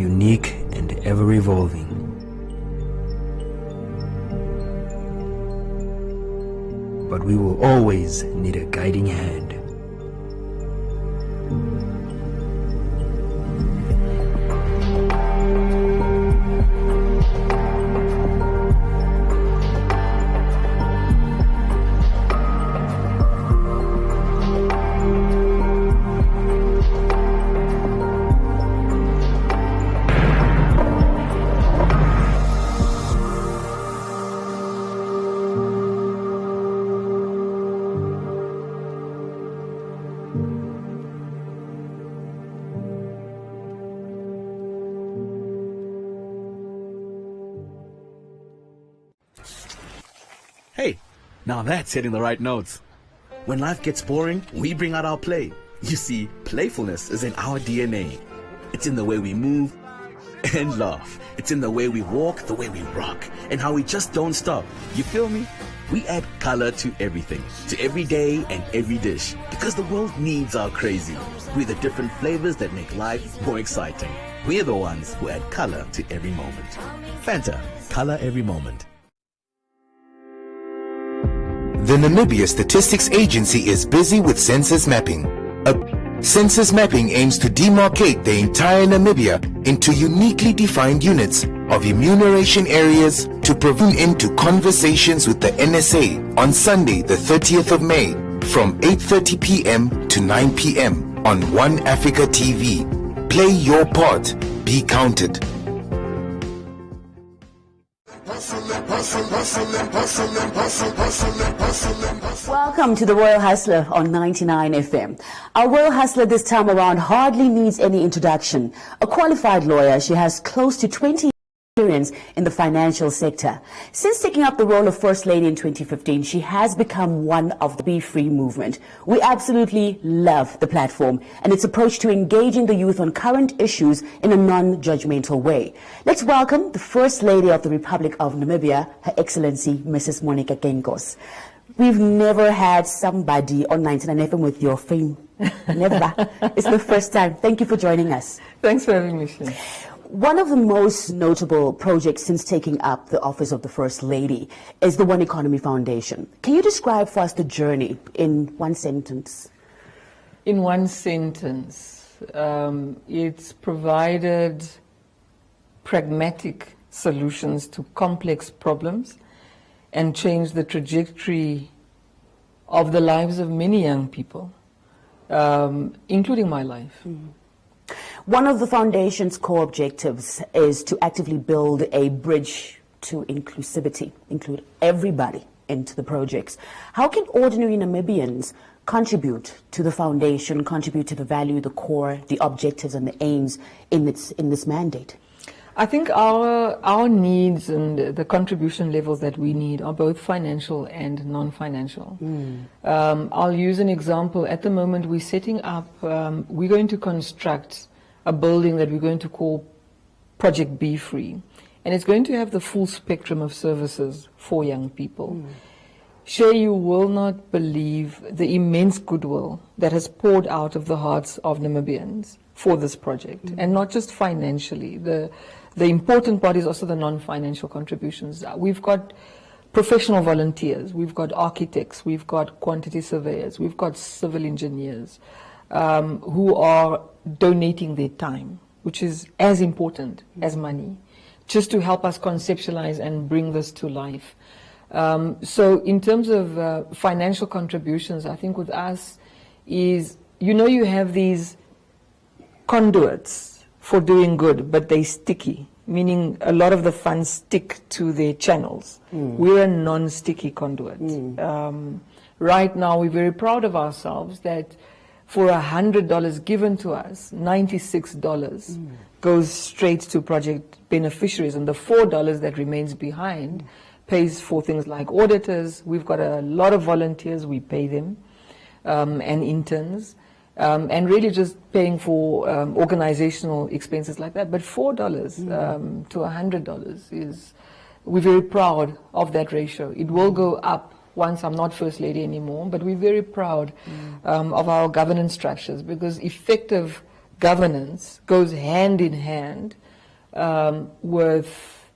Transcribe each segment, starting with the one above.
unique and ever-evolving. But we will always need a guiding hand. Hey, now that's hitting the right notes. When life gets boring, we bring out our play. You see, playfulness is in our DNA. It's in the way we move and laugh. It's in the way we walk, the way we rock, and how we just don't stop. You feel me? We add color to everything, to every day and every dish, because the world needs our crazy. We're the different flavors that make life more exciting. We're the ones who add color to every moment. Fanta, color every moment. The Namibia Statistics Agency is busy with census mapping. Census mapping aims to demarcate the entire Namibia into uniquely defined units of enumeration areas to provide into conversations with the NSA on Sunday, the 30th of May, from 8:30 p.m. to 9 p.m. on One Africa TV. Play your part. Be counted. Welcome to the Royal Hustler on 99 FM. Our Royal Hustler this time around hardly needs any introduction. A qualified lawyer, she has close to 20 experience in the financial sector. Since taking up the role of First Lady in 2015, she has become one of the Be Free movement. We absolutely love the platform and its approach to engaging the youth on current issues in a non-judgmental way. Let's welcome the First Lady of the Republic of Namibia, Her Excellency Mrs. Monica Genkos. We've never had somebody on 99 FM with your fame. Never. It's the first time. Thank you for joining us. Thanks for having me, Shane. One of the most notable projects since taking up the office of the First Lady is the One Economy Foundation. Can you describe for us the journey in one sentence? In one sentence, it's provided pragmatic solutions to complex problems and changed the trajectory of the lives of many young people, including my life. Mm. One of the foundation's core objectives is to actively build a bridge to inclusivity, include everybody into the projects. How can ordinary Namibians contribute to the foundation, contribute to the value, the core, the objectives and the aims in this mandate? I think our needs and the contribution levels that we need are both financial and non-financial. I'll use an example. At the moment we're setting up, we're going to construct a building that we're going to call Project Be Free. And it's going to have the full spectrum of services for young people. Shay, you will not believe the immense goodwill that has poured out of the hearts of Namibians for this project. And not just financially. The important part is also the non-financial contributions. We've got professional volunteers, we've got architects, we've got quantity surveyors, we've got civil engineers who are donating their time, which is as important as money, just to help us conceptualize and bring this to life. So in terms of financial contributions, I think with us is, you have these conduits for doing good, but they're sticky, meaning a lot of the funds stick to their channels. We're a non-sticky conduit. Right now, we're very proud of ourselves that for $100 given to us, $96 goes straight to project beneficiaries, and the $4 that remains behind pays for things like auditors. We've got a lot of volunteers, we pay them, and interns, and really just paying for organizational expenses like that. But $4 to $100 is, we're very proud of that ratio. It will go up once I'm not First Lady anymore, but we're very proud of our governance structures, because effective governance goes hand in hand with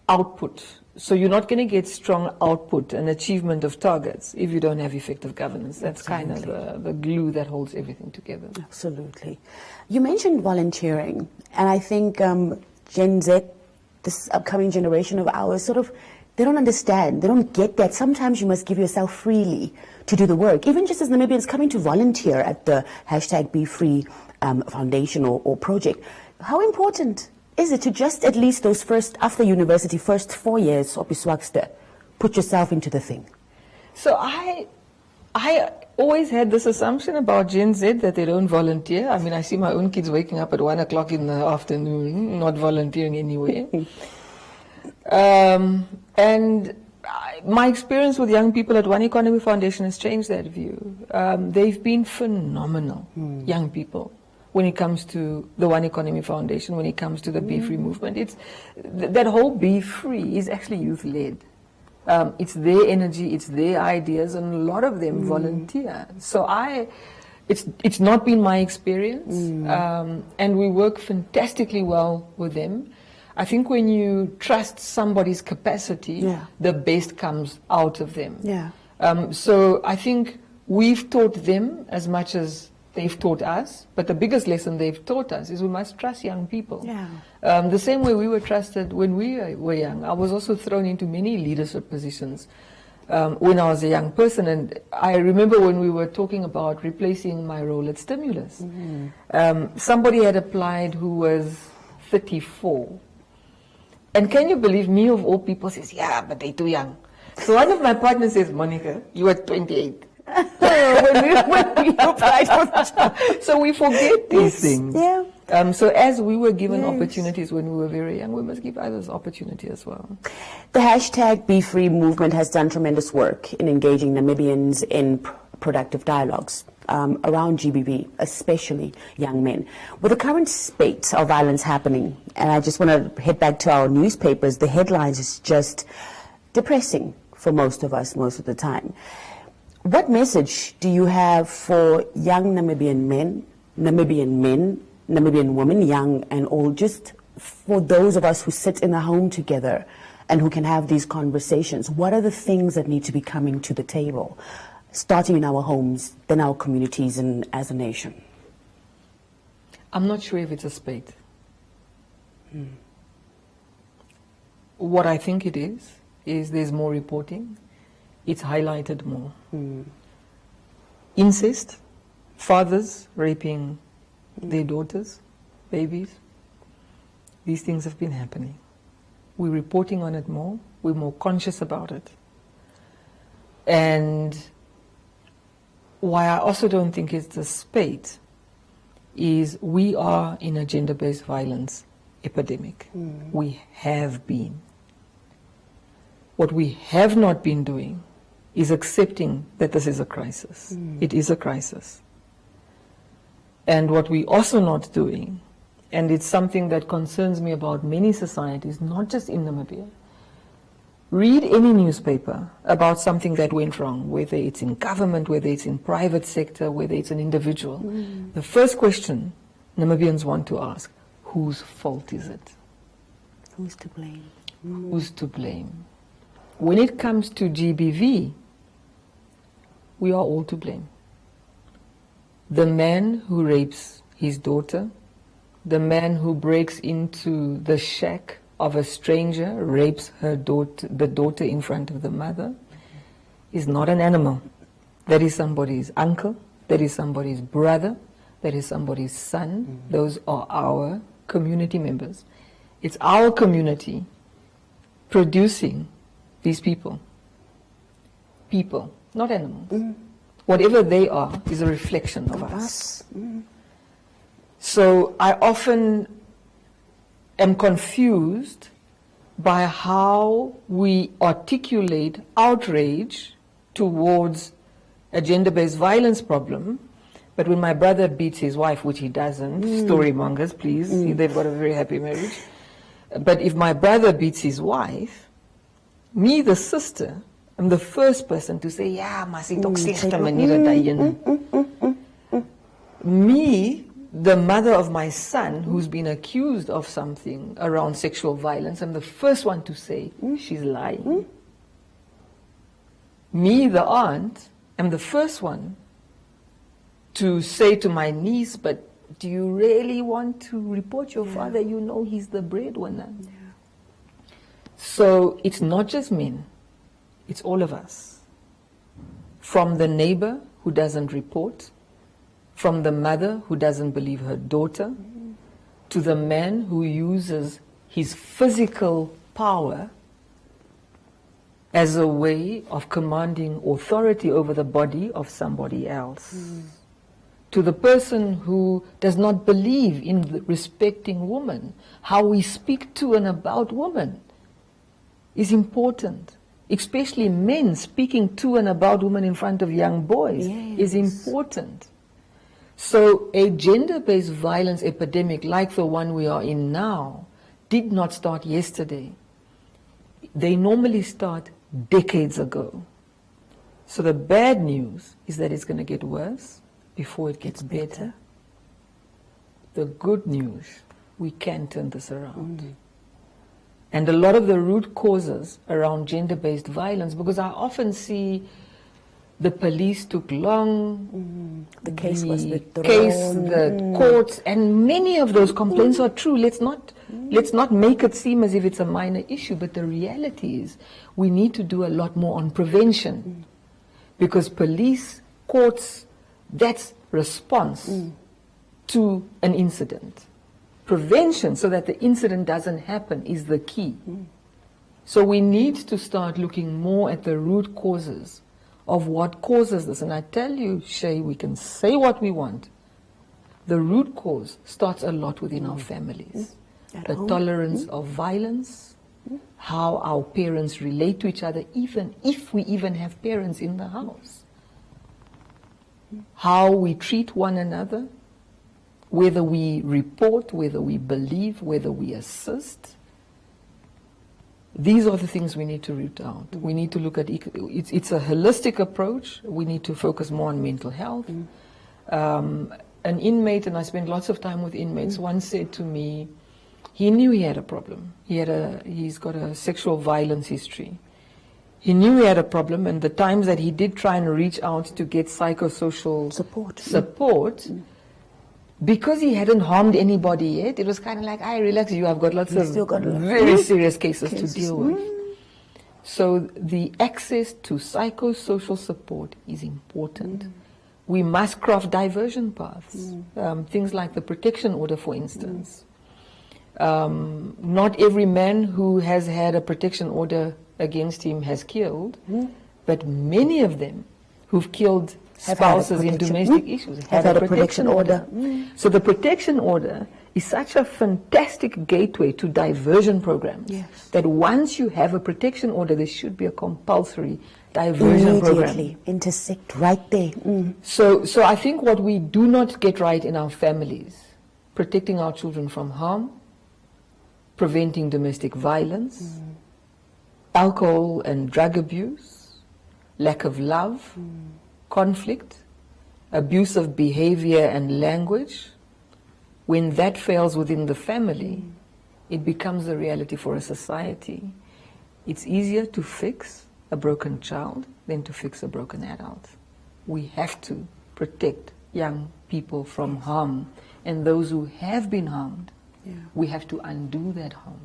output. So you're not going to get strong output and achievement of targets if you don't have effective governance. That's kind of the glue that holds everything together. Absolutely. You mentioned volunteering, and I think Gen Z, this upcoming generation of ours, sort of, they don't understand, they don't get that. Sometimes you must give yourself freely to do the work. Even just as Namibians coming to volunteer at the #BeFree foundation or project. How important is it to just at least those first, after university, first 4 years, put yourself into the thing? So I always had this assumption about Gen Z that they don't volunteer. I mean, I see my own kids waking up at 1 o'clock in the afternoon, not volunteering anywhere. My experience with young people at One Economy Foundation has changed that view. They've been phenomenal, young people, when it comes to the One Economy Foundation, when it comes to the Be Free movement. It's that whole Be Free is actually youth-led. It's their energy, it's their ideas, and a lot of them volunteer. So it's not been my experience, and we work fantastically well with them. I think when you trust somebody's capacity, the best comes out of them. So I think we've taught them as much as they've taught us, but the biggest lesson they've taught us is we must trust young people. The same way we were trusted when we were young. I was also thrown into many leadership positions when I was a young person, and I remember when we were talking about replacing my role at Stimulus. Somebody had applied who was 34. And can you believe, me of all people says, yeah, but they're too young. So one of my partners says, Monica, you are 28. when we applied for the job. So we forget these things. So as we were given opportunities when we were very young, we must give others opportunity as well. The #BeFree movement has done tremendous work in engaging Namibians in productive dialogues around GBV, especially young men. With the current spate of violence happening, and I just want to head back to our newspapers, the headlines is just depressing for most of us most of the time. What message do you have for young Namibian men, Namibian women, young and old, just for those of us who sit in a home together and who can have these conversations? What are the things that need to be coming to the table, starting in our homes, then our communities, and as a nation? I'm not sure if it's a spate. What I think it is there's more reporting. It's highlighted more. Incest, fathers raping their daughters, babies. These things have been happening. We're reporting on it more. We're more conscious about it. And why I also don't think it's a spate is we are in a gender-based violence epidemic. We have been. What we have not been doing is accepting that this is a crisis. It is a crisis. And what we're also not doing, and it's something that concerns me about many societies, not just in Namibia, read any newspaper about something that went wrong, whether it's in government, whether it's in private sector, whether it's an individual. The first question Namibians want to ask, whose fault is it? Who's to blame? Who's to blame? When it comes to GBV, we are all to blame. The man who rapes his daughter, the man who breaks into the shack of a stranger, rapes her daughter, the daughter in front of the mother, is not an animal. That is somebody's uncle, that is somebody's brother, that is somebody's son. Those are our community members. It's our community producing these people. People, not animals. Whatever they are is a reflection of us. So I often am confused by how we articulate outrage towards a gender-based violence problem, but when my brother beats his wife, which he doesn't, storymongers, please, they've got a very happy marriage. But if my brother beats his wife, me, the sister, I'm the first person to say, yeah, maar sy het ook slegte maniere daarin. Me, the mother of my son who's been accused of something around sexual violence, I'm the first one to say she's lying. Me, the aunt, am the first one to say to my niece, but do you really want to report your father? You know he's the breadwinner. Yeah. So it's not just men, it's all of us. From the neighbor who doesn't report, from the mother who doesn't believe her daughter, to the man who uses his physical power as a way of commanding authority over the body of somebody else. To the person who does not believe in respecting women, how we speak to and about women is important. Especially men speaking to and about women in front of young boys is important. So a gender-based violence epidemic like the one we are in now did not start yesterday. They normally start decades ago. So the bad news is that it's going to get worse before it gets better. The good news, we can turn this around. And a lot of the root causes around gender-based violence, because I often see the police took long, the case was withdrawn, the courts, and many of those complaints are true. Let's not make it seem as if it's a minor issue, but the reality is we need to do a lot more on prevention, because police, courts, that's response to an incident. Prevention, so that the incident doesn't happen, is the key. So we need to start looking more at the root causes of what causes this. And I tell you, Shay, we can say what we want. The root cause starts a lot within our families. The tolerance of violence, how our parents relate to each other, even if we even have parents in the house. How we treat one another, whether we report, whether we believe, whether we assist. These are the things we need to root out. We need to look at, it's a holistic approach. We need to focus more on mental health. An inmate, and I spend lots of time with inmates, once said to me, he knew he had a problem. He's got a sexual violence history. He knew he had a problem, and the times that he did try and reach out to get psychosocial support, because he hadn't harmed anybody yet, it was kind of like, I relax you, I've got lots of very serious cases to deal with. So the access to psychosocial support is important. We must craft diversion paths, things like the protection order, for instance. Not every man who has had a protection order against him has killed, but many of them who've killed spouses in domestic issues have had a protection order. So the protection order is such a fantastic gateway to diversion programs, that once you have a protection order, there should be a compulsory diversion program. Intersect right there. So I think what we do not get right in our families, protecting our children from harm, preventing domestic violence, alcohol and drug abuse, lack of love, conflict, abusive behavior and language. When that fails within the family, it becomes a reality for a society. It's easier to fix a broken child than to fix a broken adult. We have to protect young people from harm, and those who have been harmed, we have to undo that harm.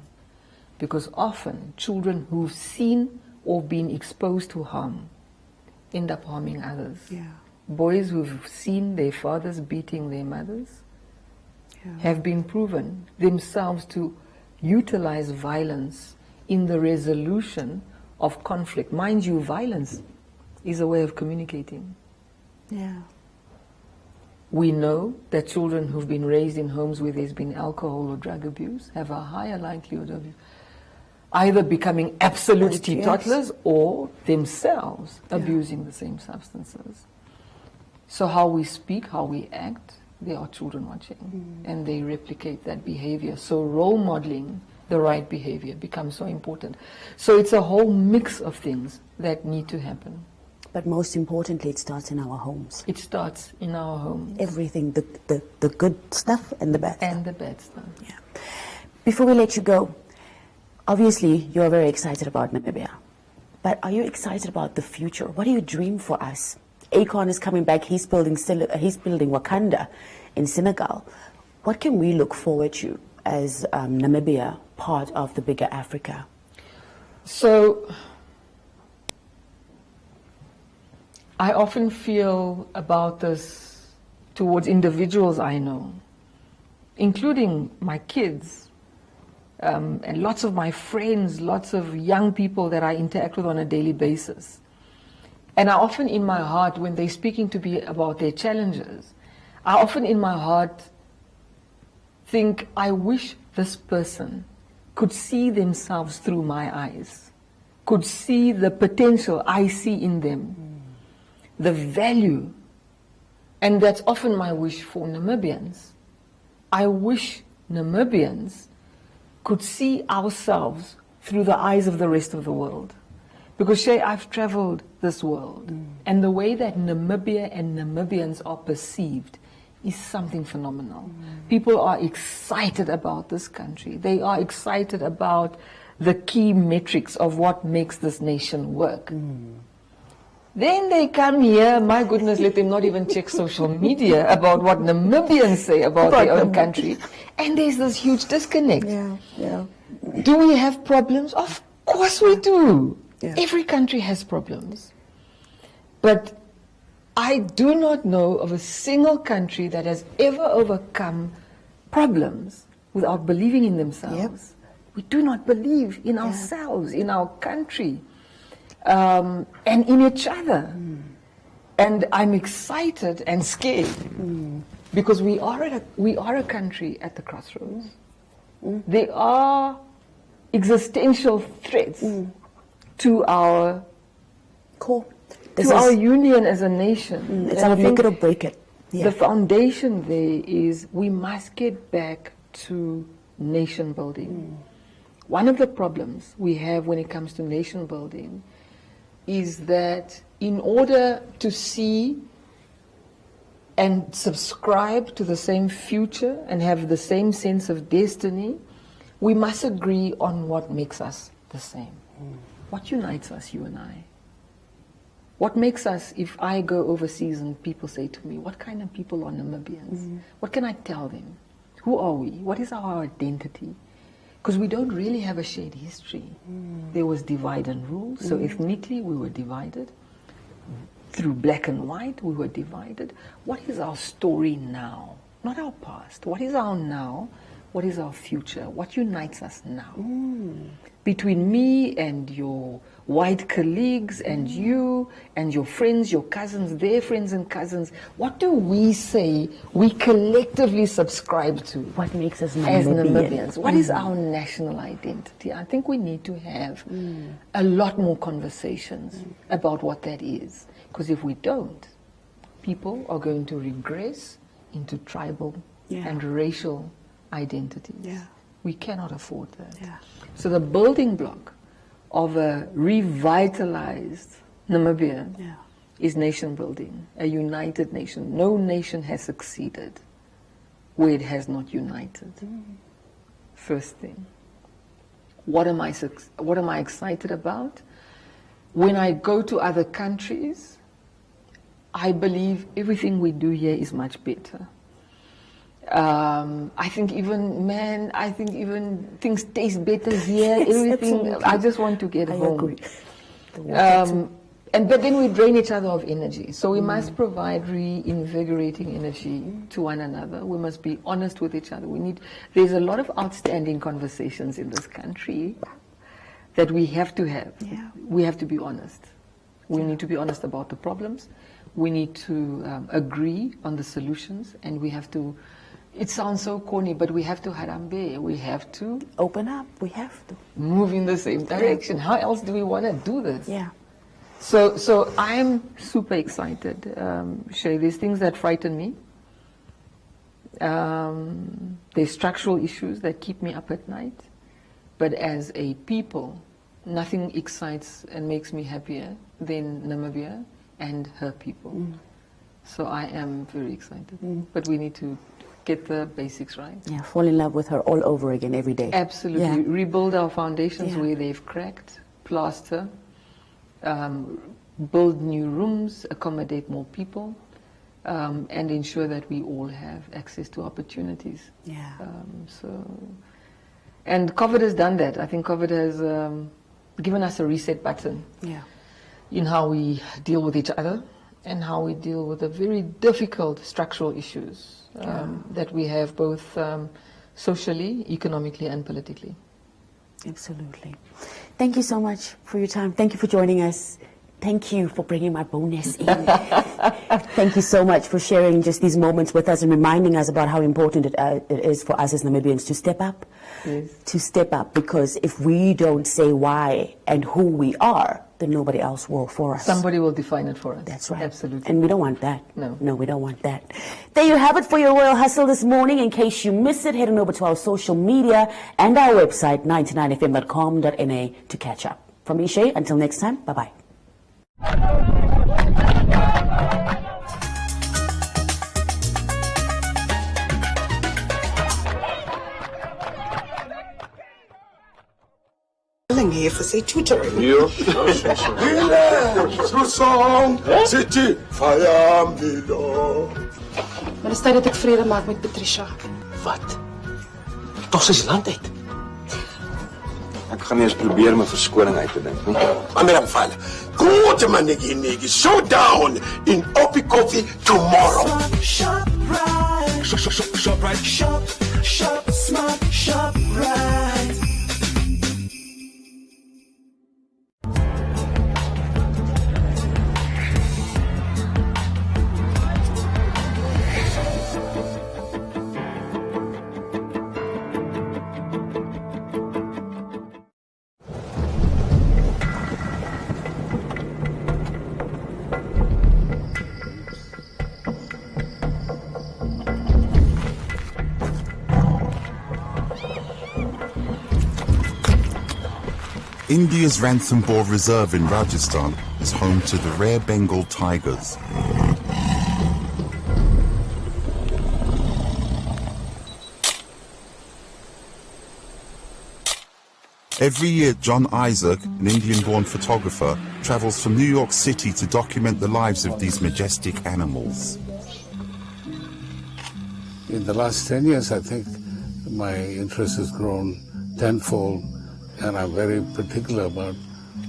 Because often children who've seen or been exposed to harm end up harming others. Boys who've seen their fathers beating their mothers have been proven themselves to utilize violence in the resolution of conflict. Mind you, violence is a way of communicating. We know that children who've been raised in homes where there's been alcohol or drug abuse have a higher likelihood of either becoming absolute teetotalers or themselves abusing the same substances. So how we speak, how we act, there are children watching, and they replicate that behavior. So role modeling the right behavior becomes so important. So it's a whole mix of things that need to happen. But most importantly, it starts in our homes. It starts in our homes. Everything, the good stuff and the bad stuff. And the bad stuff. Yeah. Before we let you go, obviously you're very excited about Namibia. But are you excited about the future? What do you dream for us? Akon is coming back. He's building Wakanda in Senegal. What can we look forward to as Namibia, part of the bigger Africa? So, I often feel about this towards individuals I know, including my kids, and lots of my friends, lots of young people that I interact with on a daily basis. And I often in my heart, when they're speaking to me about their challenges, I often in my heart think, I wish this person could see themselves through my eyes, could see the potential I see in them, the value. And that's often my wish for Namibians. I wish Namibians could see ourselves through the eyes of the rest of the world. Because Shay, I've traveled this world, and the way that Namibia and Namibians are perceived is something phenomenal. People are excited about this country. They are excited about the key metrics of what makes this nation work. Then they come here, my goodness, let them not even check social media about what Namibians say about their own country. And there's this huge disconnect. Yeah. Do we have problems? Of course we do. Yeah. Every country has problems. But I do not know of a single country that has ever overcome problems without believing in themselves. We do not believe in ourselves, in our country, and in each other. And I'm excited and scared because we are a country at the crossroads. There are existential threats to our core, our union as a nation. It's our make it or break it. The foundation there is we must get back to nation building. One of the problems we have when it comes to nation building is that in order to see and subscribe to the same future and have the same sense of destiny, we must agree on what makes us the same. What unites us, you and I? What makes us, if I go overseas and people say to me, what kind of people are Namibians? What can I tell them? Who are we? What is our identity? Because we don't really have a shared history. There was divide and rule, so ethnically we were divided. Through black and white we were divided. What is our story now? Not our past. What is our now? What is our future? What unites us now? Between me and your white colleagues and you and your friends, your cousins, their friends and cousins, what do we say we collectively subscribe to? What makes us as Namibians? What is our national identity? I think we need to have a lot more conversations about what that is. Because if we don't, people are going to regress into tribal and racial identities. We cannot afford that. So the building block of a revitalized Namibia is nation building, a united nation. No nation has succeeded where it has not united. First thing. What am I excited about? When I go to other countries, I believe everything we do here is much better. I think even things taste better here. Yes, everything. absolutely. I just want to get home. Agree. But then we drain each other of energy. So we must provide reinvigorating energy to one another. We must be honest with each other. There's a lot of outstanding conversations in this country that we have to have. We have to be honest. We need to be honest about the problems. We need to agree on the solutions, and we have to. It sounds so corny, but we have to harambe. We have to open up. We have to move in the same direction. How else do we want to do this? So I'm super excited. Shay, there's things that frighten me. There's structural issues that keep me up at night. But as a people, nothing excites and makes me happier than Namibia and her people. So I am very excited. But we need to get the basics right. Yeah, fall in love with her all over again every day. Absolutely. Yeah. Rebuild our foundations where they've cracked, plaster, build new rooms, accommodate more people, and ensure that we all have access to opportunities. Yeah. And COVID has done that. I think COVID has given us a reset button in how we deal with each other and how we deal with the very difficult structural issues that we have both socially, economically, and politically. Absolutely. Thank you so much for your time. Thank you for joining us. Thank you for bringing my bonus in. Thank you so much for sharing just these moments with us and reminding us about how important it is for us as Namibians to step up. Yes. To step up, because if we don't say why and who we are, then nobody else will for us. Somebody will define it for us. That's right. Absolutely. And we don't want that. No. No, we don't want that. There you have it for your Royal Hustle this morning. In case you miss it, head on over to our social media and our website, 99fm.com.na, to catch up. From Ishe, until next time, bye-bye. Here for say tutoring. Maar is tijd dat ik vrede maak met Patricia. Wat? Tos is land uit. Ek gaan nie eens probeer my verskoning uit te dink nie. Amiram Fala, go to my niggy showdown in Opi Coffee tomorrow. Shop right. Shop right. Shop smart. Shop right. India's Ranthambore Reserve in Rajasthan is home to the rare Bengal tigers. Every year, John Isaac, an Indian-born photographer, travels from New York City to document the lives of these majestic animals. In the last 10 years, I think my interest has grown tenfold, and I'm very particular about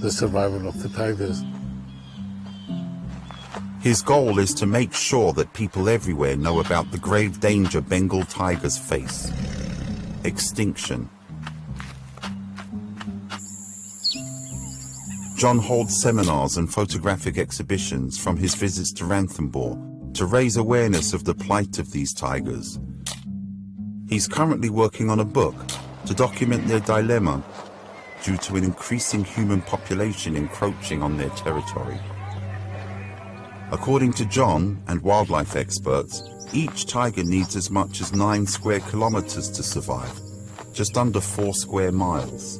the survival of the tigers. His goal is to make sure that people everywhere know about the grave danger Bengal tigers face: extinction. John holds seminars and photographic exhibitions from his visits to Ranthambore to raise awareness of the plight of these tigers. He's currently working on a book to document their dilemma due to an increasing human population encroaching on their territory. According to John and wildlife experts, each tiger needs as much as 9 square kilometers to survive, just under 4 square miles.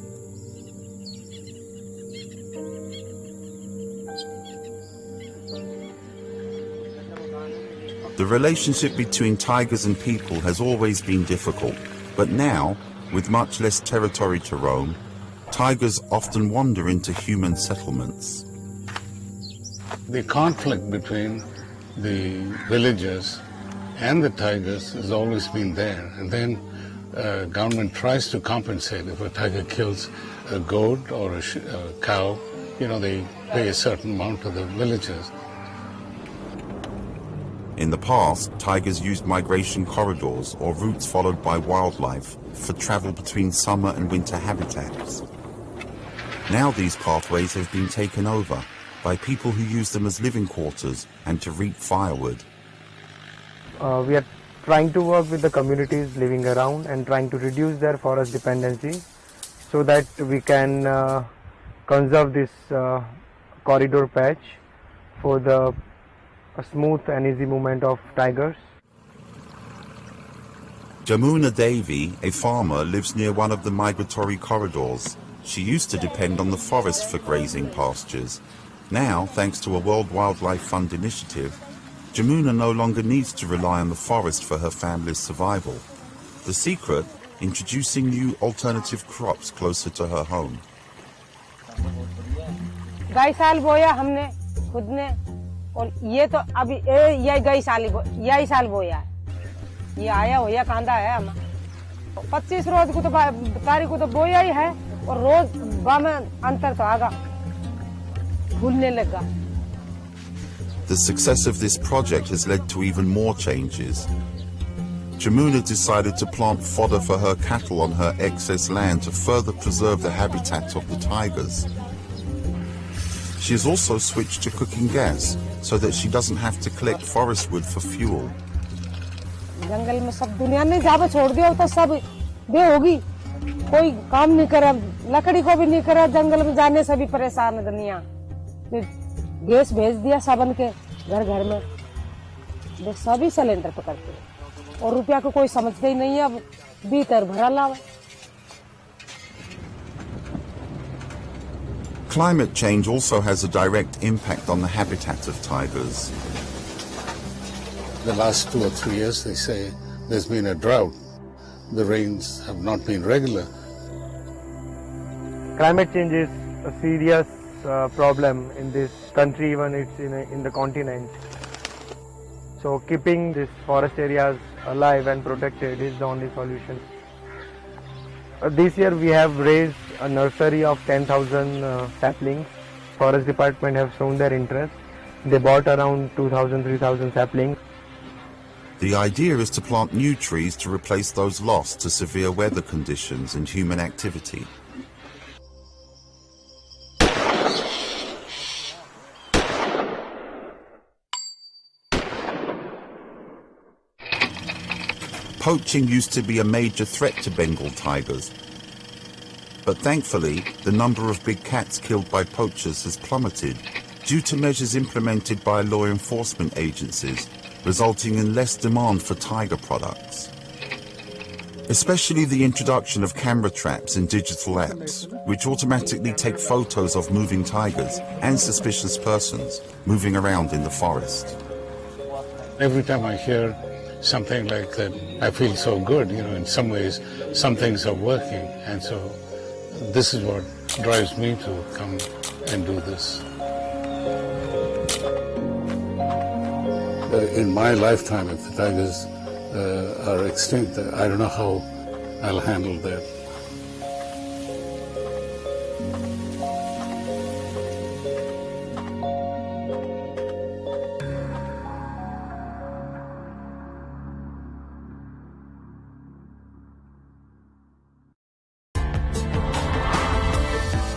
The relationship between tigers and people has always been difficult, but now, with much less territory to roam, tigers often wander into human settlements. The conflict between the villagers and the tigers has always been there, and then government tries to compensate. If a tiger kills a goat or a cow, they pay a certain amount to the villagers. In the past, tigers used migration corridors or routes followed by wildlife for travel between summer and winter habitats. Now these pathways have been taken over by people who use them as living quarters and to reap firewood. We are trying to work with the communities living around and trying to reduce their forest dependency so that we can conserve this corridor patch for the smooth and easy movement of tigers. Jamuna Devi, a farmer, lives near one of the migratory corridors. She used to depend on the forest for grazing pastures, Now, thanks to a World Wildlife Fund initiative, Jamuna no longer needs to rely on the forest for her family's survival. The secret? Introducing new alternative crops closer to her home. 2 साल बोया हमने खुद ने, और ये तो अभी ये 2 साल बोया है। ये आया होया कांदा है हम 25 रोज को तो तारीख को तो बोया ही है, और रोज में अंतर तो आगा भूलने लगा। The success of this project has led to even more changes. Jamuna decided to plant fodder for her cattle on her excess land to further preserve the habitat of the tigers. She has also switched to cooking gas so that she doesn't have to collect forest wood for fuel. जंगल में सब दुनिया ने जहाँ छोड़ दिया तो सब बे होगी, कोई काम नहीं करा, लकड़ी को भी नहीं करा, जंगल में जाने से भी परेशान है दुनिया। गैस भेज दिया सबन के घर घर में, वो सभी सिलेंडर पकड़ते हैं और रुपया को कोई समझते ही नहीं है, अब भीतर भरा लावा। Climate change also has a direct impact on the habitat of tigers. The last 2 or 3 years, they say, there's been a drought. The rains have not been regular. Climate change is a serious problem in this country, even it's in the continent. So keeping these forest areas alive and protected is the only solution. This year we have raised a nursery of 10,000 saplings. Forest department have shown their interest. They bought around 2,000, 3,000 saplings. The idea is to plant new trees to replace those lost to severe weather conditions and human activity. Poaching used to be a major threat to Bengal tigers. But thankfully, the number of big cats killed by poachers has plummeted due to measures implemented by law enforcement agencies, resulting in less demand for tiger products. Especially the introduction of camera traps and digital apps, which automatically take photos of moving tigers and suspicious persons moving around in the forest. Every time I hear something like that, I feel so good, in some ways, some things are working, and so this is what drives me to come and do this. In my lifetime, if the tigers are extinct, I don't know how I'll handle that.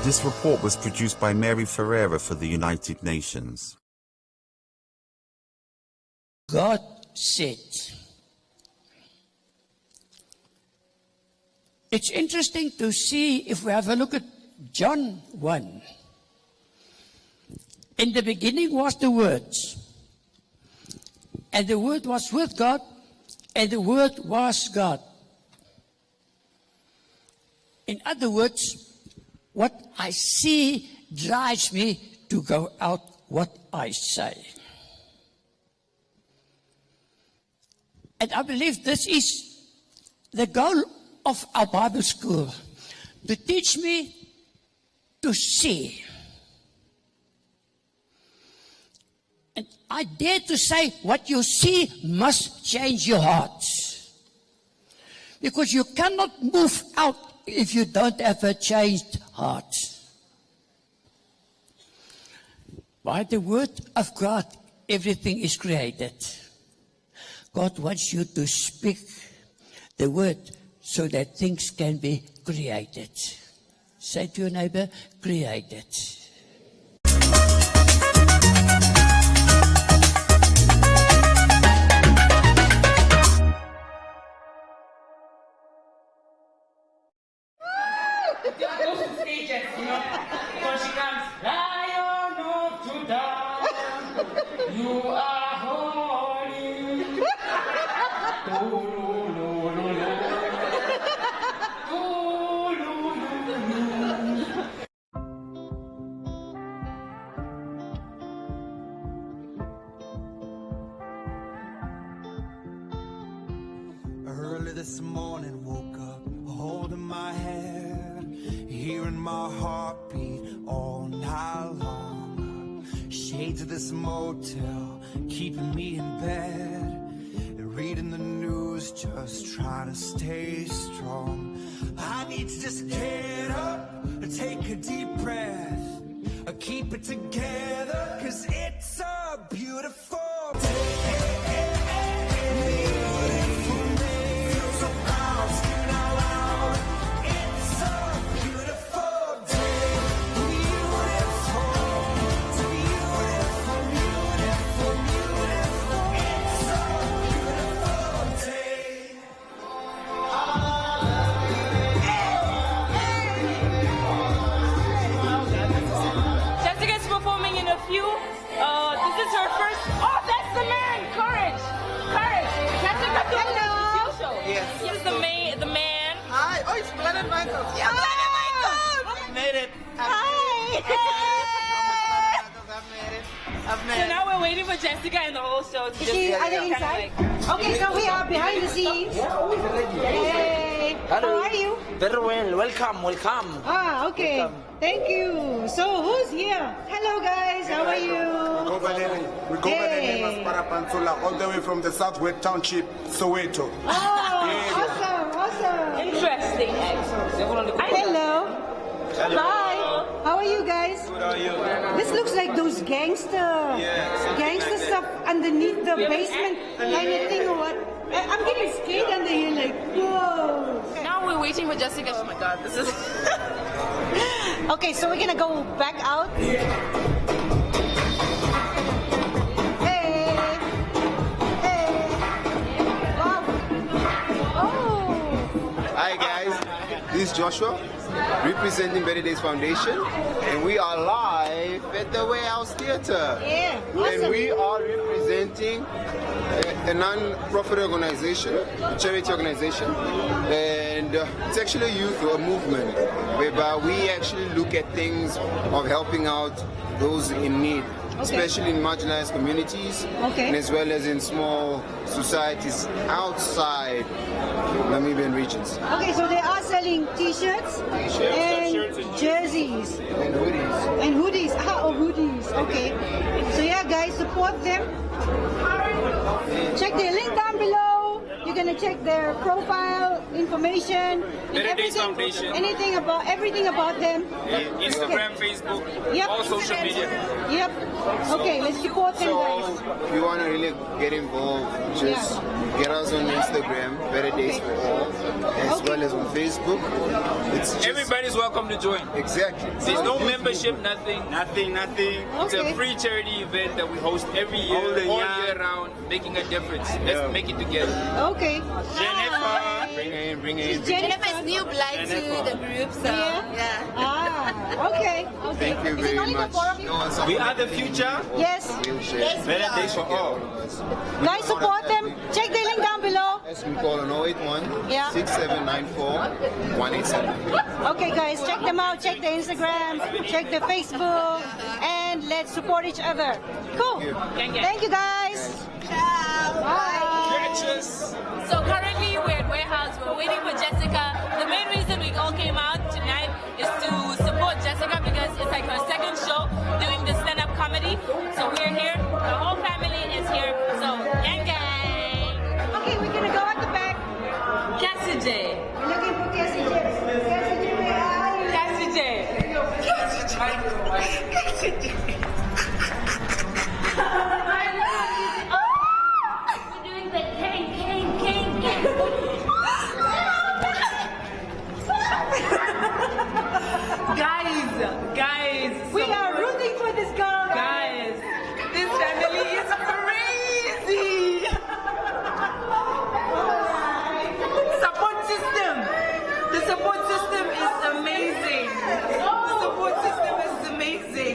This report was produced by Mary Ferreira for the United Nations. God said, it's interesting to see if we have a look at John 1. In the beginning was the Word, and the Word was with God, and the Word was God. In other words, what I see drives me to go out what I say. And I believe this is the goal of our Bible school, to teach me to see. And I dare to say what you see must change your heart. Because you cannot move out if you don't have a changed heart. By the word of God, everything is created. God wants you to speak the word so that things can be created. Say to your neighbor, created. You are holy. my heartbeat all night long. Shades of this motel keeping me in bed. Reading the news, just trying to stay strong. I need to just get up and take a deep breath. Keep it together, 'cause it's a beautiful day. This is her first. Oh, that's the man! Courage! Courage! Jessica, hello! Yes. He's the man. Hi! Oh, it's Planet Michael! Yeah, Planet Michael! I made it! Hi! I've made So it. now we're waiting for Jessica and the whole show to just Are they inside? Okay, so we are behind the scenes. Hey! Hello. How are you? Very well. Welcome. Ah, okay. Welcome. Thank you. So who's here? Hello guys, how are you? We go by the name of Parapansula, all the way from the Southwest Township, Soweto. Oh, awesome. Interesting. Hello. Hi. How are you guys? Good, how are you? This looks like those gangster stuff underneath the basement kind of thing or what? I'm getting scared under here like, whoa. Now we're waiting for Jessica. Oh my god, this is... Okay, so we're gonna go back out. Hey. Wow. Oh. Hi guys, this is Joshua, representing Better Days Foundation, and we are live at the Warehouse Theatre. Yeah, awesome. And we are representing a non-profit organization, a charity organization, and it's actually a youth movement whereby we actually look at things of helping out those in need, especially in marginalized communities, and as well as in small societies outside Namibian regions. Okay, so they are selling t-shirts and jerseys and hoodies. And hoodies. Hoodies. Okay. So yeah, guys, support them. Check their link down below. You're gonna check their profile information and everything about them. Instagram, Facebook, all social media. Yep. Okay, let's support them, guys. If you want to really get involved, just get us on Instagram, Better Days for All, as well as on Facebook. Everybody's welcome to join. Exactly. There's no membership, nothing. It's a free charity event that we host every year, all year round, making a difference. Let's make it together. Okay. Jennifer, bring in. Jennifer's new blind to the group, so yeah. Ah, okay. Thank you very much. We are the future. Yes. Better Days for All. Guys, support them. Check the link down below. Yes, we call on 081 6794 187. Okay, guys, check them out. Check the Instagram, check the Facebook, and let's support each other. Cool. Thank you, guys. Ciao. Bye. So currently we're at Warehouse. We're waiting for Jessica. The main reason we all came out tonight is to support Jessica because it's like her second show doing the stand-up comedy. So we're here. The whole family is here. So gang gang. Okay, we're gonna go at the back. Cassie J. We're looking for Cassie J. Cassie J, where are you? Cassie J. Cassie J. We're doing the gang. Guys. We are rooting for this girl. Guys, this family is crazy. Support system. The support system is amazing. The support system is amazing.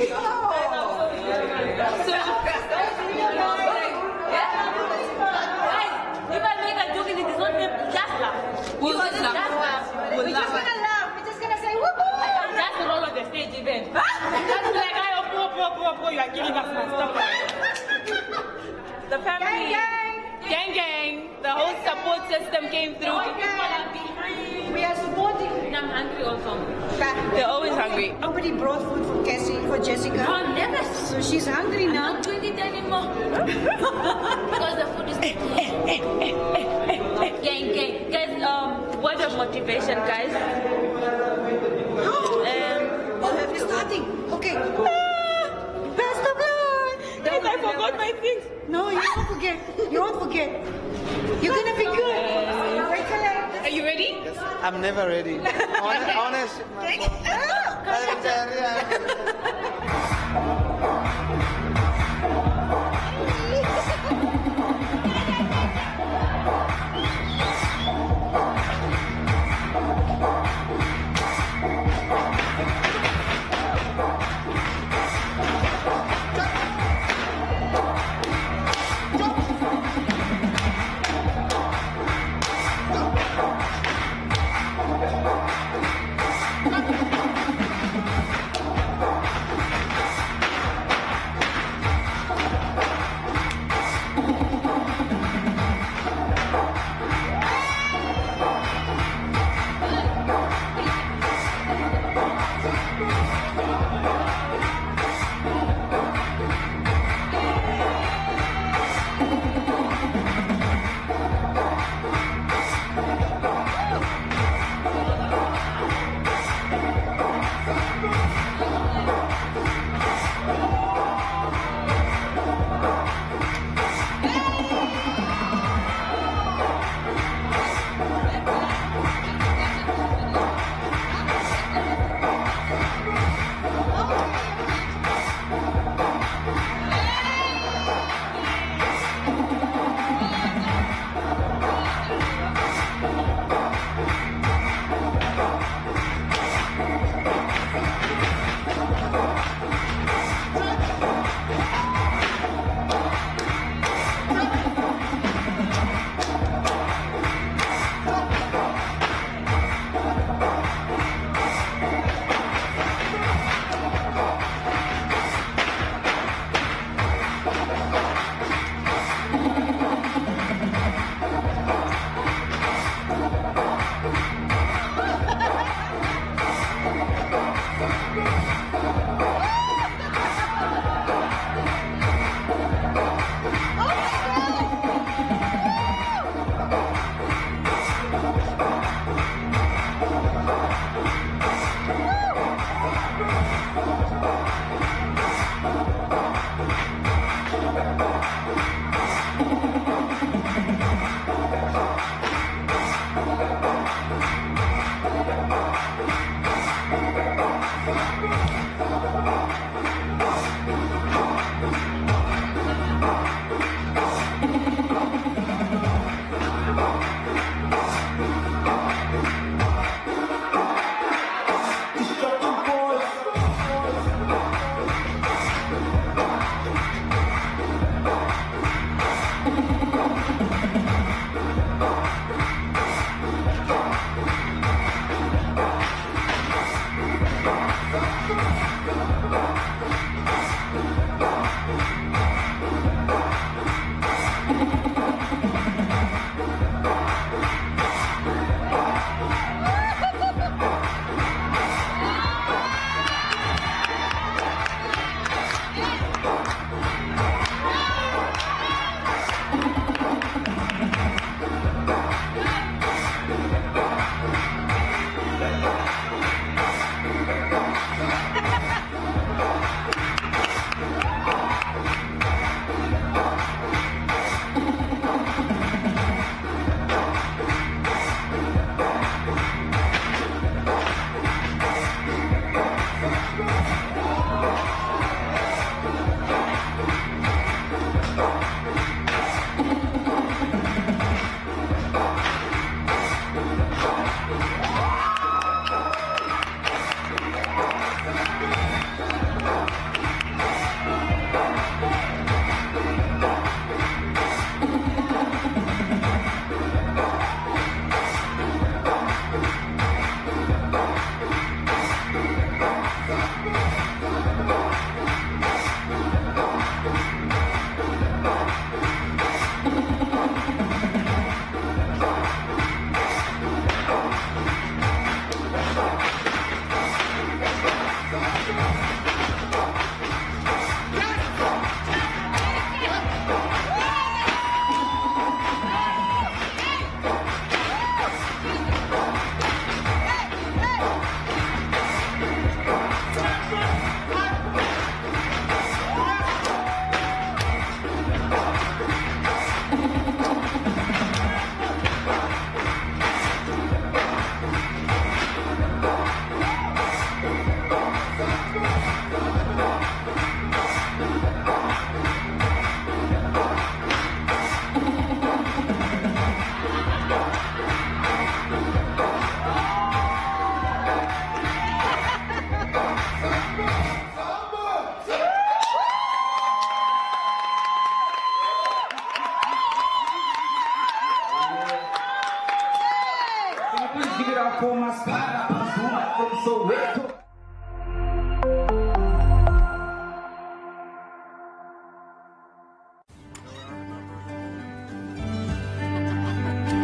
If I make a joke in it, it's not just laugh. We'll just laugh. We're just gonna laugh. We're just gonna say woohoo. That's the role of the stage event. That's like, you are killing us, man. Stop that. The family. Gang. The whole support system came through. We are supporting. I'm hungry also. They're always hungry. Nobody brought food for Cassie, for Jessica. No, never. So she's hungry now. I'm not doing it anymore. Because the food is gang. Guys, word of motivation, guys. Have you starting? Okay. Best of luck. Guys, I forgot my things. No, you won't forget. You won't forget. You're gonna be good. Are you ready? Yes, I'm never ready. Honest.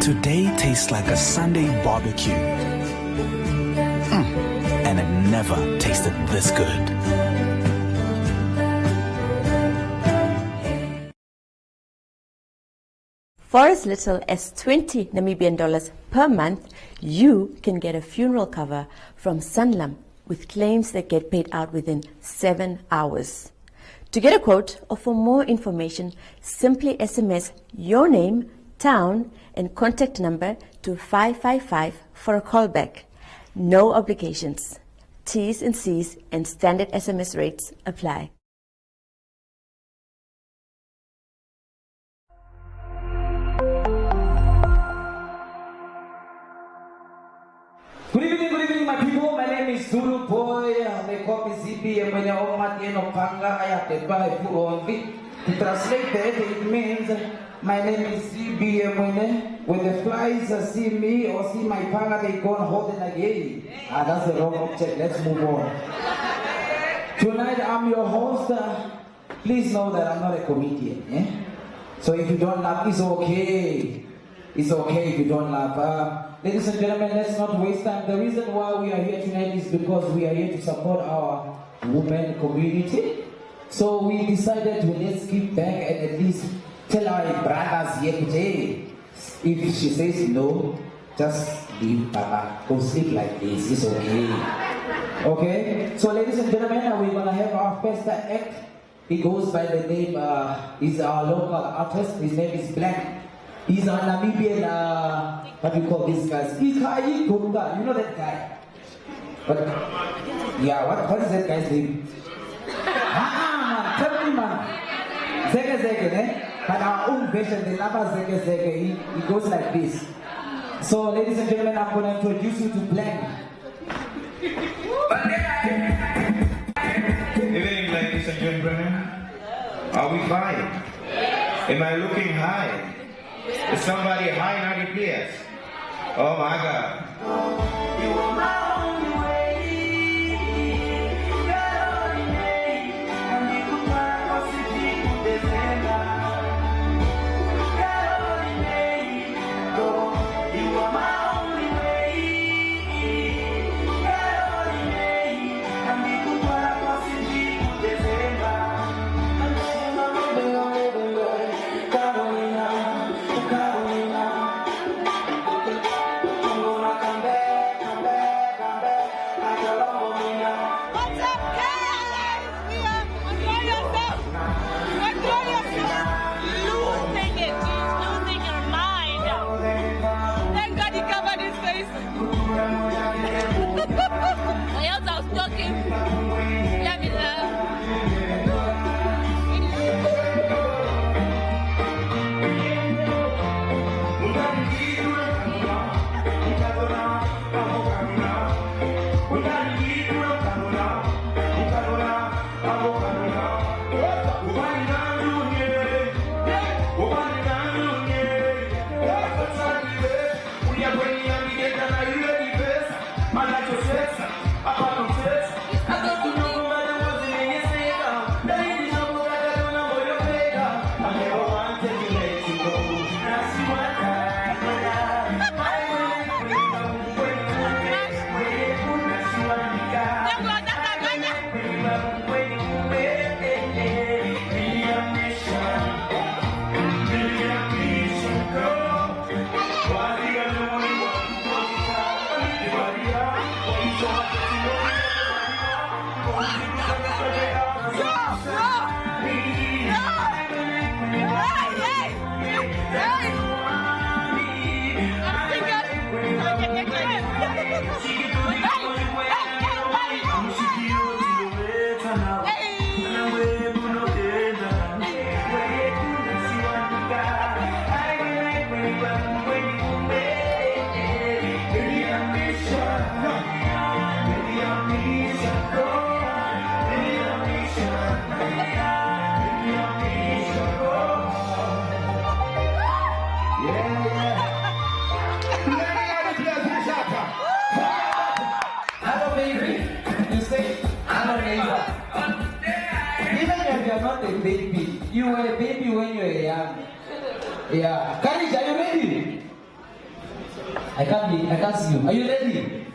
Today tastes like a Sunday barbecue. And it never tasted this good. For as little as 20 Namibian dollars per month, you can get a funeral cover from Sanlam with claims that get paid out within 7 hours. To get a quote or for more information, simply SMS your name, town, and contact number to 555 for a callback. No obligations. T's and C's and standard SMS rates apply. Good evening, my people. My name is Zulu Boy. They call me ZB, and when you're on Panga, I have to buy food. To translate that, it means my name is ZB, and when the flies see me or see my panga, they go and hold it again. That's the wrong object. Let's move on. Tonight, I'm your host. Please know that I'm not a comedian. So if you don't laugh, it's okay. It's okay if you don't laugh. Ladies and gentlemen, let's not waste time. The reason why we are here tonight is because we are here to support our women community. So we decided to let's give back and at least tell our brothers here today. If she says no, just leave Papa. Go sleep like this. It's okay. Okay? So ladies and gentlemen, we're going to have our first act. He goes by the name, he's our local artist. His name is Black. He's a Namibian, what do you call these guys? You know that guy? But, yeah, what is that guy's name? Man, tell me, man. Zege, eh? But our own version, the number Zege, he goes like this. So, ladies and gentlemen, I'm going to introduce you to Blank. Evening, ladies and gentlemen. Are we fine? Am I looking high? Is somebody high 90 players? Oh my God. You are my only way. You are my only You say, I'm a neighbor. Even if you're not a baby, you were a baby when you were young. Yeah. Courage, are you ready? I can't see you. Are you ready?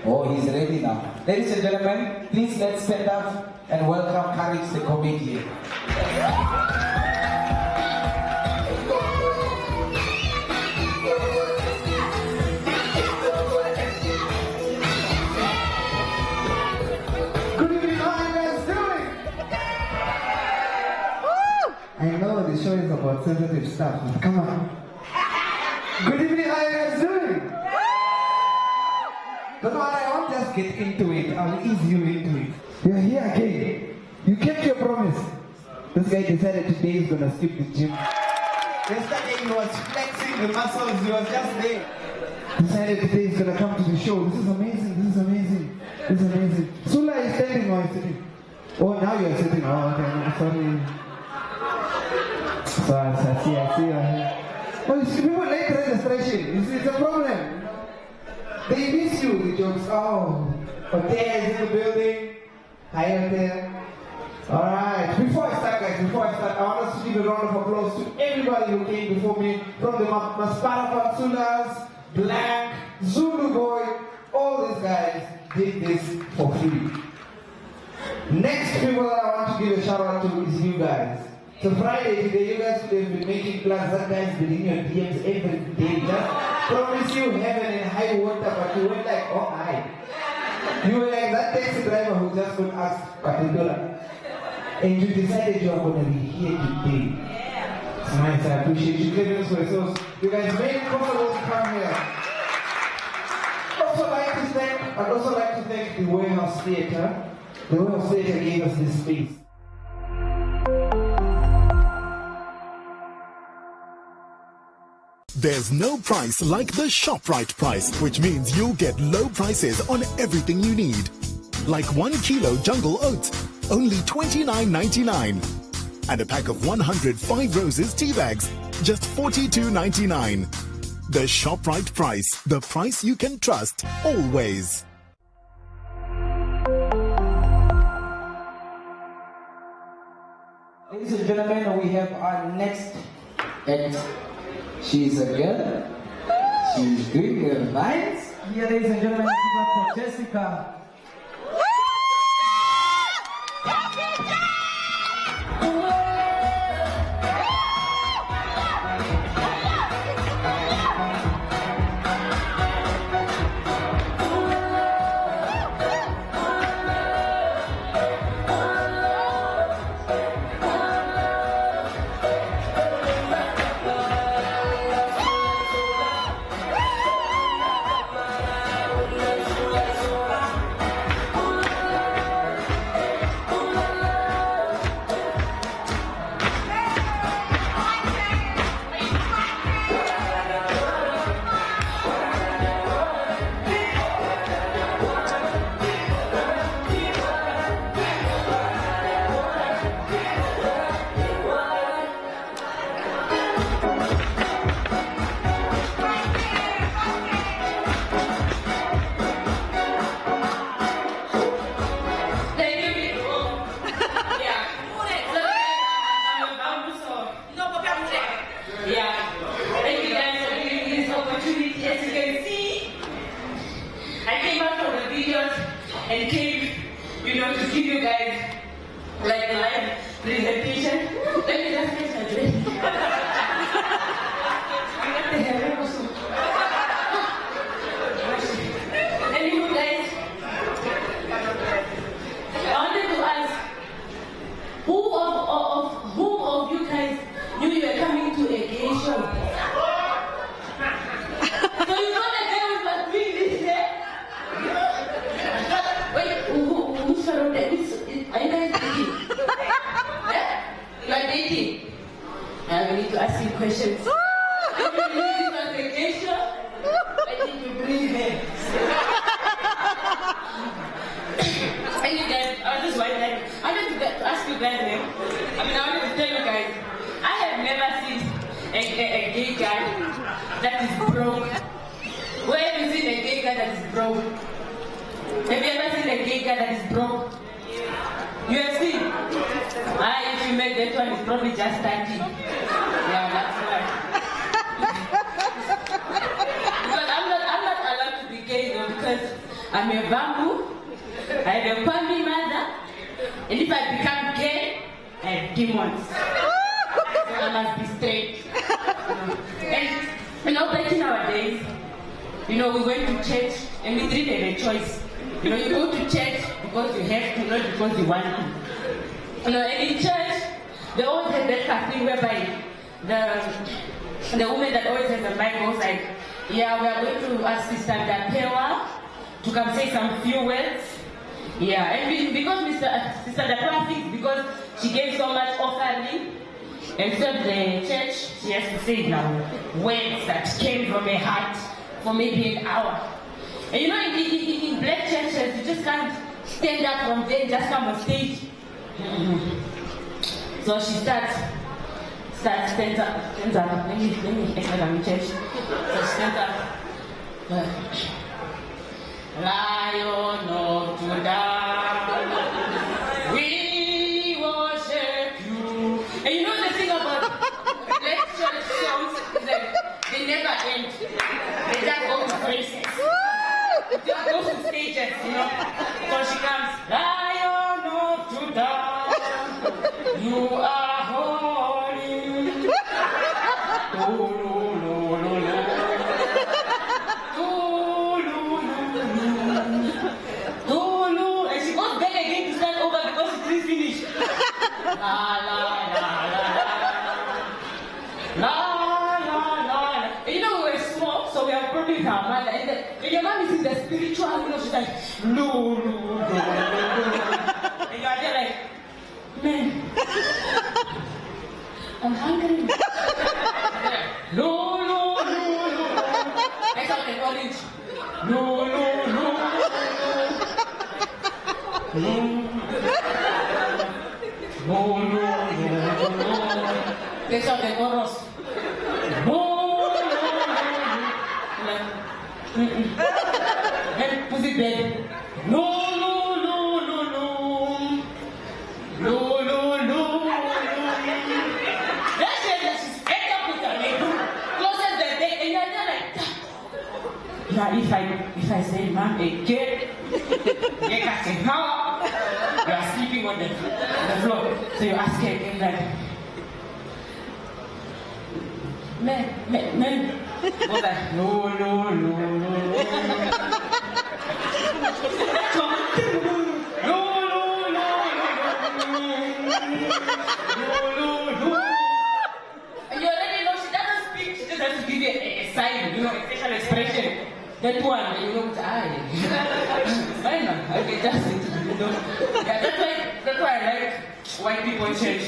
Oh, he's ready now. Ladies and gentlemen, please let's stand up and welcome Courage the comedian. I know the show is about sensitive stuff, but come on. Good evening, how are you guys doing? Don't worry, I won't just get into it. I'll ease you into it. You're here again. You kept your promise. This guy decided today he's gonna skip the gym. Yesterday he was flexing the muscles, he was just there. Decided today he's gonna come to the show. This is amazing, this is amazing, this is amazing. Sula is standing or is sitting? Oh, now you're sitting. Oh, okay, I'm sorry. So I see. Oh, you see, people like registration. You see, it's a problem. They miss you, the jokes. Oh, hotel is in the building. Hi, hotel. Alright, before I start, guys, I want us to give a round of applause to everybody who came before me. From the Maspara Patsulas, Black, Zulu Boy, all these guys did this for free. Next people that I want to give a shout out to is you guys. So Friday today, you guys could have been making plans. That guy's been in your DMs every day. Just promise you heaven and high water, but you went like, oh my. You were like that taxi driver who just got asked $40. And you decided you are going to be here today. It's nice, I appreciate you giving us for yourselves. You guys made it possible to come here. I'd also like to thank the Warehouse Theatre. The Warehouse Theatre gave us this space. There's no price like the ShopRite price, which means you'll get low prices on everything you need. Like 1 kilo Jungle Oats, only $29.99. And a pack of 100 5 Roses tea bags, just $42.99. The ShopRite price, the price you can trust, always. Ladies and gentlemen, we have our next act. She's a girl. She's doing her lines. Here, ladies and gentlemen, give up for Jessica. And came, to give you guys like a live presentation. Let me just get a drink. And you guys, I wanted to ask, who of you guys knew you were coming to a gay show? So you know the guy was doing this here? Wait, who's surrounded? Are you guys dating? Yeah? You are dating? I need to ask you questions. I believe this was a gay show. I think you bring him. And you guys, I was just wondering, I wanted to ask you guys, I wanted to tell you guys, I have never seen a gay guy that is broke. Where have you seen a gay guy that is broke? Have you ever seen a gay guy guy that is broke. You have seen? If you make that one, it's probably just starting. Yeah, that's right. Because I'm not allowed to be gay though, because I'm a bamboo, I have a family mother, and if I become gay, I have demons. So I must be straight. And back in our days, we went to church and we didn't have a choice. You go to church because you have to, not because you want to. And in church, they always have that thing whereby the woman that always has a mic goes like, yeah, we are going to ask Sister Dapewa to come say some few words. Yeah, and because Sister Dapewa thinks because she gave so much offering, instead of the church, she has to say now words that came from her heart for maybe an hour. And in black churches, you just can't stand up from there and just come on stage. So she stands up. Let me explain on church. So she stands up. Lion of Judah, we worship you. And the thing about black church songs is that they never end. They just go to places. They just go to stages, So she comes, Lion of Judah, you are holy. And she goes back again to start over because it is finished. La la la la la la la la. And we were small, so we are probably with our mother. And your mom is in the spiritual, she's like, no. And you are there like, man, I'm hungry. No. I sound like orange. No. They sound like chorus. And pussy bed. No. That's it. She's fed up with her neighbor. Closes the day, and you're there like that. Now, if I say, ma'am, again, you can say, how? You are sleeping on the floor. So you ask her again, like, man. What's that? No. And you already know she doesn't speak, she just has to give you a sign, a facial expression. That one, it's fine now. Okay, just it. Yeah, that's why I like white people in church.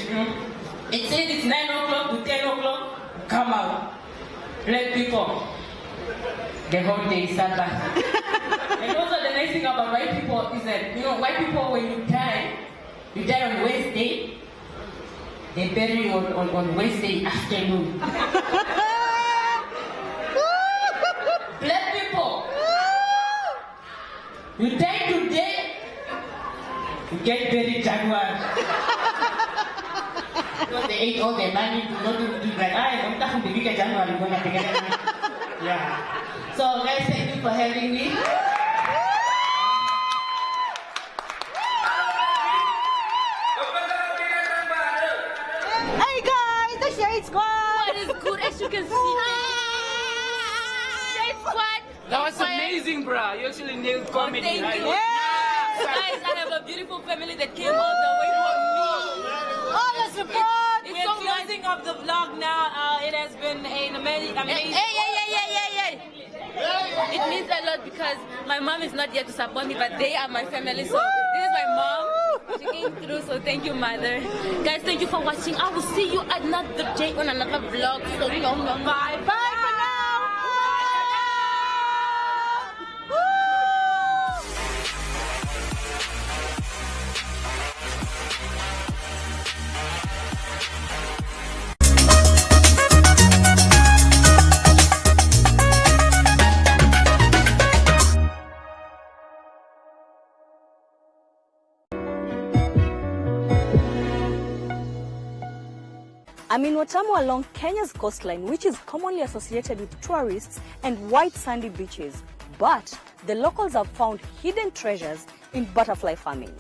It says it's 9 o'clock to 10 o'clock. Come out. Black people. The whole day is Sabbath. And also the nice thing about white people is that, white people when you die on Wednesday, they bury you on Wednesday afternoon. Black people, you die today, you get buried January. Because they ate all their money to not do like, I'm talking the weekend January, going to take it. Yeah. So guys, thank you for having me. Hey guys, the Shade Squad! What is good as you can see? Shade Squad! That was amazing, bro. You actually nailed comedy. Thank right? you. Guys, I have a beautiful family that came all the way from me. All the support! We're closing up the vlog now. It has been an amazing... Hey. It means a lot because my mom is not here to support me, but they are my family. So this is my mom. She came through, so thank you, mother. Guys, thank you for watching. I will see you another day on another vlog. So bye. I'm in Watamu along Kenya's coastline, which is commonly associated with tourists and white sandy beaches. But the locals have found hidden treasures in butterfly farming.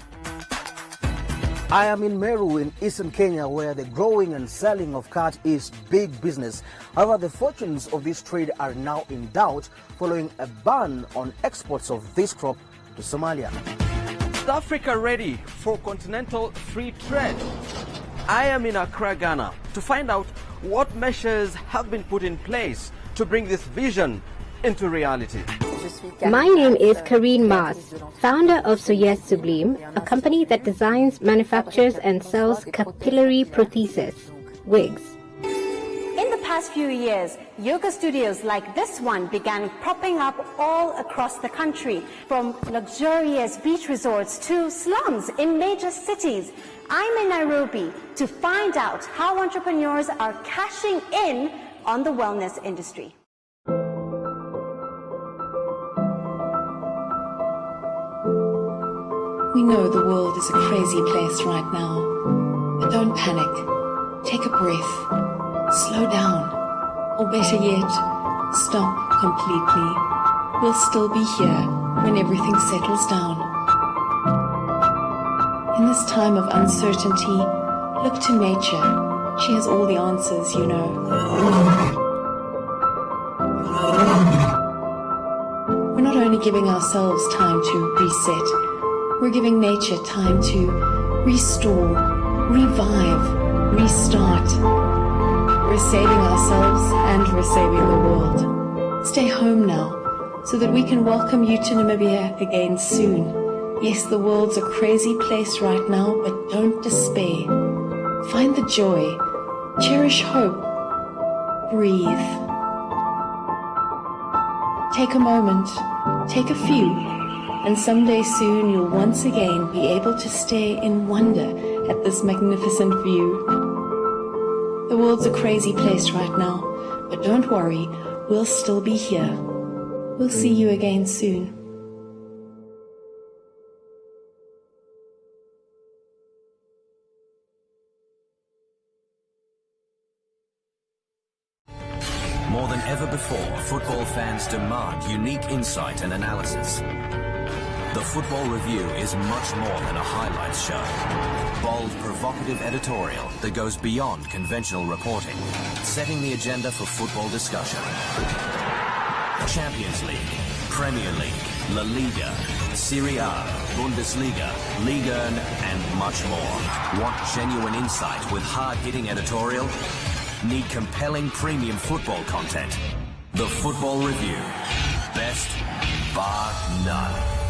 I am in Meru in eastern Kenya, where the growing and selling of cat is big business. However, the fortunes of this trade are now in doubt following a ban on exports of this crop to Somalia. Is Africa ready for continental free trade? I am in Accra, Ghana, to find out what measures have been put in place to bring this vision into reality. My name is Karine Mars, founder of Soyez Sublime, a company that designs, manufactures and sells capillary prostheses, wigs. In the past few years, yoga studios like this one began popping up all across the country, from luxurious beach resorts to slums in major cities. I'm in Nairobi to find out how entrepreneurs are cashing in on the wellness industry. We know the world is a crazy place right now, but don't panic. Take a breath, slow down, or better yet, stop completely. We'll still be here when everything settles down. In this time of uncertainty, look to nature. She has all the answers, you know. We're not only giving ourselves time to reset, we're giving nature time to restore, revive, restart. We're saving ourselves and we're saving the world. Stay home now so that we can welcome you to Namibia again soon. Yes, the world's a crazy place right now, but don't despair. Find the joy, cherish hope, breathe. Take a moment, take a few. And someday soon you'll once again be able to stare in wonder at this magnificent view. The world's a crazy place right now, but don't worry, we'll still be here. We'll see you again soon. More than ever before, football fans demand unique insight and analysis. The Football Review is much more than a highlights show. Bold, provocative editorial that goes beyond conventional reporting, setting the agenda for football discussion. Champions League, Premier League, La Liga, Serie A, Bundesliga, Liga 1, and much more. Want genuine insight with hard-hitting editorial? Need compelling premium football content? The Football Review. Best bar none.